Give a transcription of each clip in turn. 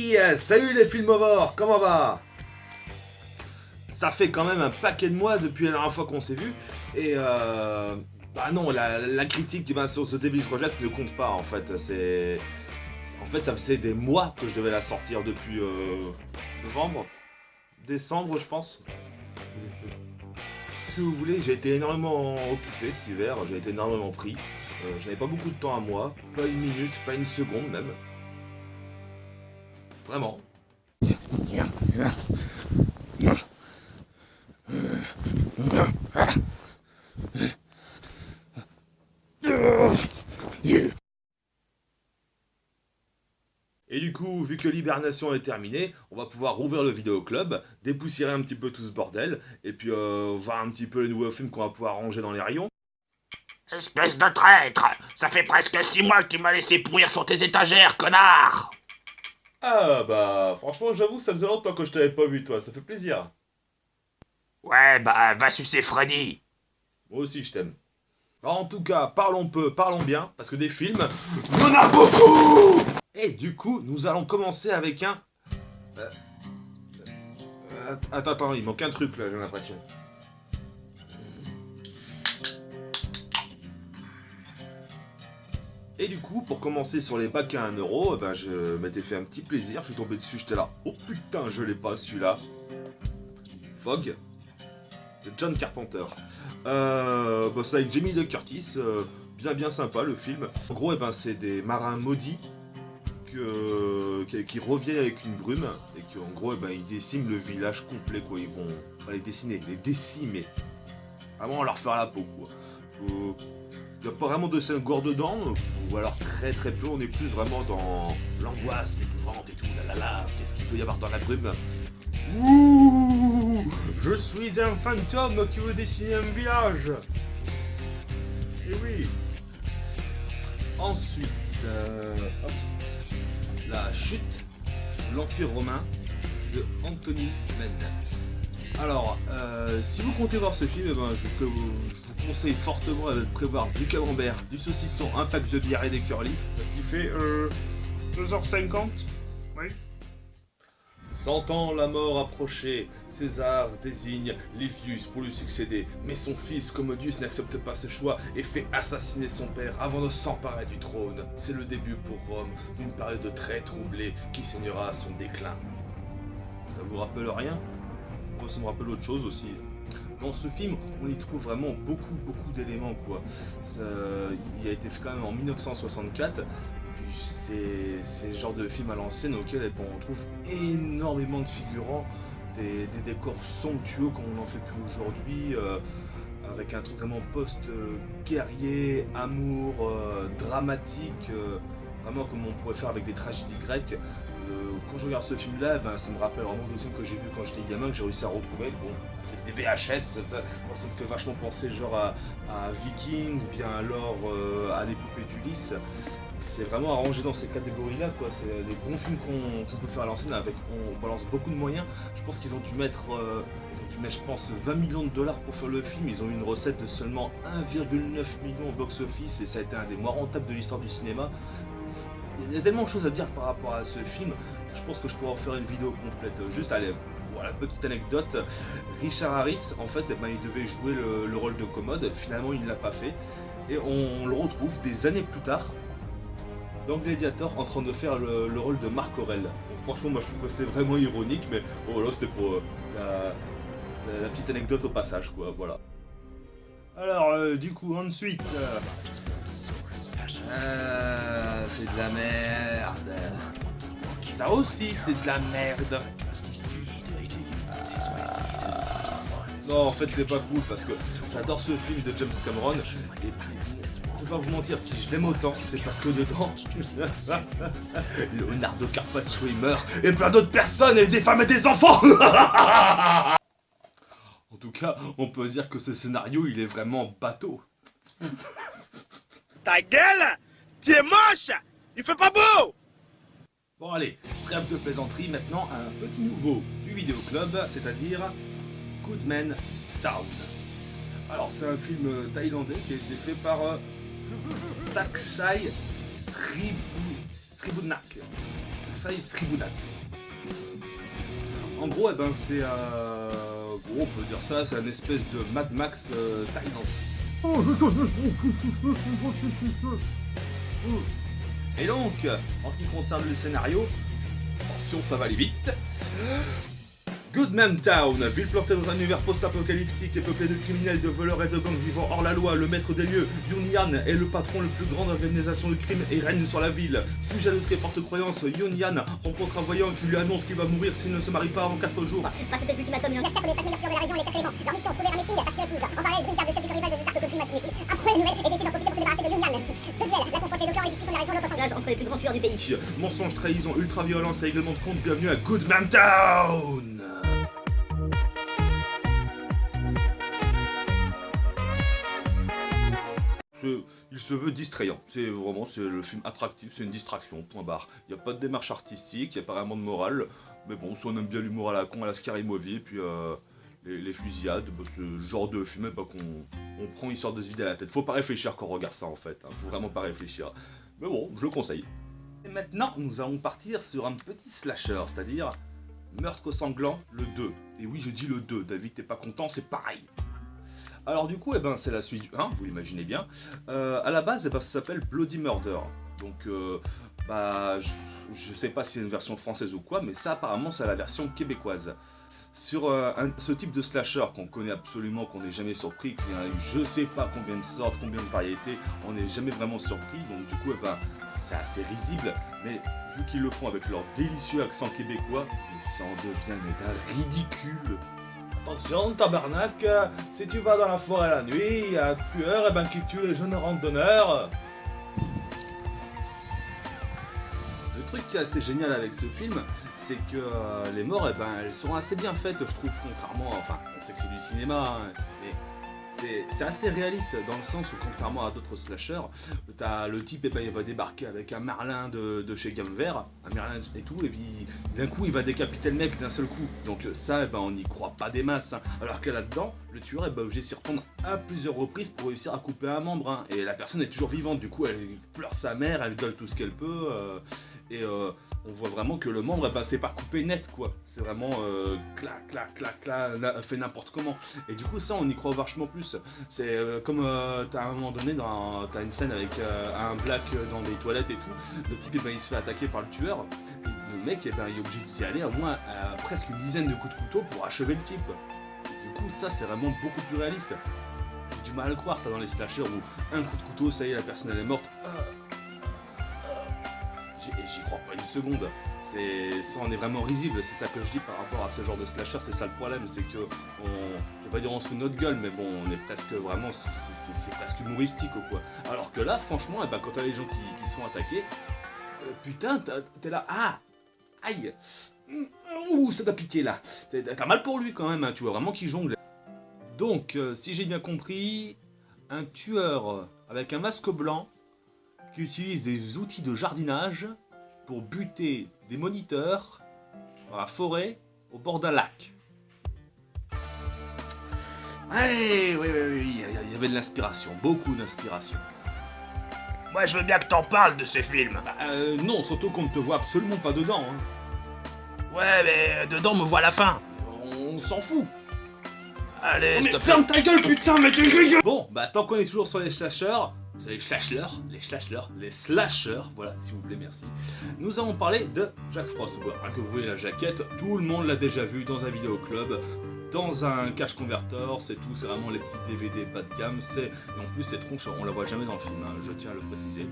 Oui, salut les filmovores, comment va? Ça fait quand même un paquet de mois depuis la dernière fois qu'on s'est vu, et bah non, la critique sur The Devil's Reject ne compte pas en fait, En fait, ça faisait des mois que je devais la sortir depuis novembre, décembre je pense. Ce que vous voulez, j'ai été énormément occupé cet hiver, j'ai été énormément pris. Je n'avais pas beaucoup de temps à moi, pas une minute, pas une seconde même. Vraiment. Et du coup, vu que l'hibernation est terminée, on va pouvoir rouvrir le vidéo club, dépoussiérer un petit peu tout ce bordel, et puis voir un petit peu les nouveaux films qu'on va pouvoir ranger dans les rayons. Espèce de traître! Ça fait presque 6 mois que tu m'as laissé pourrir sur tes étagères, connard! Ah bah, franchement, j'avoue, ça faisait longtemps que je t'avais pas vu, toi, ça fait plaisir. Ouais, bah, va sucer Freddy! Moi aussi, je t'aime. En tout cas, parlons peu, parlons bien, parce que des films, il y en a beaucoup! Et du coup, nous allons commencer avec un... Attends, il manque un truc, là, j'ai l'impression. Et du coup, pour commencer sur les bacs à 1 euro, ben je m'étais fait un petit plaisir, je suis tombé dessus, j'étais là, oh putain, je l'ai pas celui-là. Fog, de John Carpenter. Bah, c'est avec Jamie Lee Curtis, bien sympa le film. En gros, c'est des marins maudits qui reviennent avec une brume, et qui en gros, ils déciment le village complet, quoi. Ils vont pas les dessiner, les décimer. Vraiment leur faire la peau, quoi. Il n'y a pas vraiment de scène gore dedans, ou alors très peu, on est plus vraiment dans l'angoisse, l'épouvante et tout, qu'est-ce qu'il peut y avoir dans la brume? Ouh, je suis un fantôme qui veut dessiner un village. Et oui. Ensuite, hop, la chute de l'Empire romain de Anthony Mann. Alors, si vous comptez voir ce film, je vous conseille fortement de prévoir du camembert, du saucisson, un pack de bière et des curly, parce qu'il fait 2h50. Oui. Sentant la mort approcher, César désigne Livius pour lui succéder, mais son fils Commodus n'accepte pas ce choix et fait assassiner son père avant de s'emparer du trône. C'est le début pour Rome d'une période très troublée qui signera son déclin. Ça vous rappelle rien? Moi, ça me rappelle autre chose aussi. Dans ce film, on y trouve vraiment beaucoup d'éléments, quoi. Il a été fait quand même en 1964. C'est le genre de film à l'ancienne auquel on trouve énormément de figurants, des décors somptueux comme on n'en fait plus aujourd'hui, avec un truc vraiment post-guerrier, amour, dramatique, vraiment comme on pourrait faire avec des tragédies grecques. Quand je regarde ce film là, ça me rappelle vraiment de films que j'ai vu quand j'étais gamin, que j'ai réussi à retrouver. Bon, c'est des VHS, ça me fait vachement penser genre à Viking ou bien alors à l'épopée d'Ulysse. C'est vraiment arrangé dans ces catégories là, quoi. C'est des bons films qu'on peut faire à l'ancienne, on balance beaucoup de moyens. Je pense qu'ils ont dû mettre, je pense, 20 millions de dollars pour faire le film. Ils ont eu une recette de seulement 1,9 million au box-office et ça a été un des moins rentables de l'histoire du cinéma. Il y a tellement de choses à dire par rapport à ce film que je pense que je pourrais en faire une vidéo complète. Juste, allez, voilà, petite anecdote. Richard Harris, en fait, il devait jouer le rôle de Commode. Finalement, il ne l'a pas fait. Et on le retrouve des années plus tard dans Gladiator en train de faire le rôle de Marc Aurèle. Donc, franchement, moi je trouve que c'est vraiment ironique, mais voilà, c'était pour la petite anecdote au passage, quoi, voilà. Alors, du coup, ensuite... c'est de la merde. Ça aussi, c'est de la merde. Non, en fait, c'est pas cool parce que j'adore ce film de James Cameron. Et puis, je vais pas vous mentir, si je l'aime autant, c'est parce que dedans, Leonardo Carpaccio il meurt et plein d'autres personnes, et des femmes et des enfants. En tout cas, on peut dire que ce scénario, il est vraiment bateau. Ta gueule! Tu es moche! Il fait pas beau! Bon allez, trêve de plaisanterie, maintenant un petit nouveau du vidéo club, c'est-à-dire Good Man Town. Alors c'est un film thaïlandais qui a été fait par Sakshay Sribunak. Sakshay Sribunak. En gros, eh ben, c'est bon, on peut dire ça, c'est une espèce de Mad Max thaïlandais. Et donc, en ce qui concerne le scénario, attention, ça va aller vite. Goodman Town, ville plantée dans un univers post-apocalyptique et peuplée de criminels, de voleurs et de gangs vivant hors la loi. Le maître des lieux, Yoon Yan, est le patron le plus grande organisation de crime et règne sur la ville. Sujet de très forte croyance, Yoon Yan rencontre un voyant qui lui annonce qu'il va mourir s'il ne se marie pas avant 4 jours. Ça c'était l'ultimatum, il y en a 4 des 5 meilleurs tueurs de la région et les 4 éléments. Leur mission, trouver un meeting et s'acheter l'épouse. En parallèle, Green Card, le chef du rival des états de crime apprend la nouvelle et décide d'en profiter pour se débarrasser de Yoon Yan. De duel, la confronte les deux clans et du puissant de la région, notre s'engage entre les plus grands tueurs du pays. Mensonge, trahison, ultra-violence, règlement de compte, bienvenue à Goodman Town. Il se veut distrayant, c'est le film attractif, c'est une distraction, point barre. Il n'y a pas de démarche artistique, il n'y a pas vraiment de morale, mais bon, soit on aime bien l'humour à la con, à la Scary Movie, et puis les fusillades, bah, c'est le genre de film bah, qu'on prend histoire de se vider la tête. Faut pas réfléchir quand on regarde ça en fait, hein, faut vraiment pas réfléchir. Mais bon, je le conseille. Et maintenant, nous allons partir sur un petit slasher, c'est-à-dire Meurtre sanglant, le 2. Et oui, je dis le 2, David, t'es pas content, c'est pareil. Alors du coup, eh ben, c'est la suite du 1, vous l'imaginez bien. À la base, eh ben, ça s'appelle Bloody Murder. Donc, bah, je sais pas si c'est une version française ou quoi, mais ça apparemment c'est la version québécoise. Sur ce type de slasher qu'on connaît absolument, qu'on n'est jamais surpris, qu'il y a eu je sais pas combien de sortes, combien de variétés, on n'est jamais vraiment surpris, donc du coup, eh ben, c'est assez risible, mais vu qu'ils le font avec leur délicieux accent québécois, mais ça en devient d'un ridicule. Attention, tabarnak, si tu vas dans la forêt la nuit, il y a un tueur eh ben, qui tue les jeunes randonneurs. Le truc qui est assez génial avec ce film, c'est que les morts, eh ben, elles sont assez bien faites, je trouve, contrairement... Enfin, on sait que c'est du cinéma, hein, mais c'est assez réaliste, dans le sens où, contrairement à d'autres slashers, t'as le type, eh ben, il va débarquer avec un Merlin de chez Gamme Vert, un Merlin et tout, et puis d'un coup, il va décapiter le mec d'un seul coup. Donc ça, eh ben, on n'y croit pas des masses. Hein. Alors que là-dedans, le tueur est ben, obligé de s'y reprendre à plusieurs reprises pour réussir à couper un membre. Hein. Et la personne est toujours vivante, du coup, elle pleure sa mère, elle gueule tout ce qu'elle peut... Et on voit vraiment que le membre, bah, c'est pas coupé net, quoi. C'est vraiment clac, clac, clac, clac, fait n'importe comment. Et du coup, ça, on y croit vachement plus. C'est comme t'as à un moment donné, t'as une scène avec un black dans des toilettes et tout. Le type, eh ben, il se fait attaquer par le tueur. Et le mec, eh ben, il est obligé d'y aller au moins presque une dizaine de coups de couteau pour achever le type. Et du coup, ça, c'est vraiment beaucoup plus réaliste. J'ai du mal à le croire, ça, dans les slashers où un coup de couteau, ça y est, la personne, elle est morte. J'y crois pas une seconde, ça en est vraiment risible, c'est ça que je dis par rapport à ce genre de slasher, c'est ça le problème, c'est que, je vais pas dire on se fout de notre gueule, mais bon, on est presque vraiment, c'est presque humoristique quoi. Alors que là, franchement, eh ben, quand t'as les gens qui sont attaqués, putain, t'es là, ah, aïe, ouh, ça t'a piqué là, t'as mal pour lui quand même, hein, tu vois vraiment qu'il jongle. Donc, si j'ai bien compris, un tueur avec un masque blanc, qui utilise des outils de jardinage pour buter des moniteurs dans la forêt au bord d'un lac. Ouais, oui, il y avait de l'inspiration, beaucoup d'inspiration. Moi, je veux bien que t'en parles de ce film. Bah, non, surtout qu'on ne te voit absolument pas dedans. Hein. Ouais, mais dedans, me voit la fin. On s'en fout. Allez, mais ferme ta gueule, putain, mais t'es grillé. Bon, bah tant qu'on est toujours sur les slashers, c'est les slashers, voilà, s'il vous plaît, merci. Nous allons parler de Jack Frost. Voilà, que vous voyez la jaquette, tout le monde l'a déjà vu dans un vidéoclub, dans un cache converter, c'est tout, c'est vraiment les petits DVD bas de gamme, et en plus cette tronche, on la voit jamais dans le film, hein, je tiens à le préciser.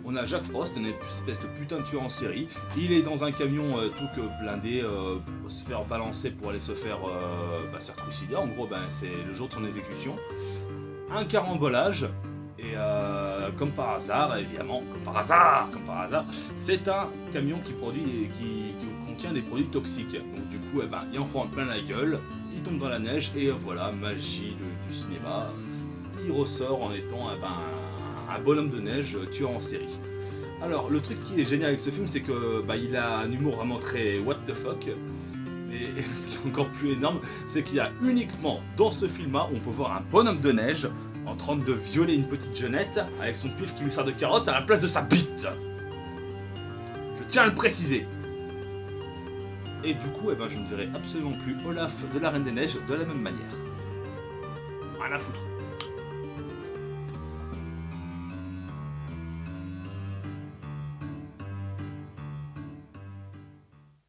On a Jack Frost, une espèce de putain de tueur en série, il est dans un camion tout que blindé pour se faire balancer pour aller se faire se trucider, en gros c'est le jour de son exécution. Un carambolage. Et comme par hasard, évidemment, comme par hasard, c'est un camion qui contient des produits toxiques. Donc du coup, il en prend plein la gueule, il tombe dans la neige et voilà, magie du cinéma, il ressort en étant un bonhomme de neige tueur en série. Alors le truc qui est génial avec ce film, c'est que il a un humour vraiment très what the fuck. Et ce qui est encore plus énorme, c'est qu'il y a uniquement dans ce film-là, on peut voir un bonhomme de neige en train de violer une petite jeunette avec son pif qui lui sert de carotte à la place de sa bite. Je tiens à le préciser. Et du coup, eh ben, je ne verrai absolument plus Olaf de la Reine des Neiges de la même manière. Rien à foutre.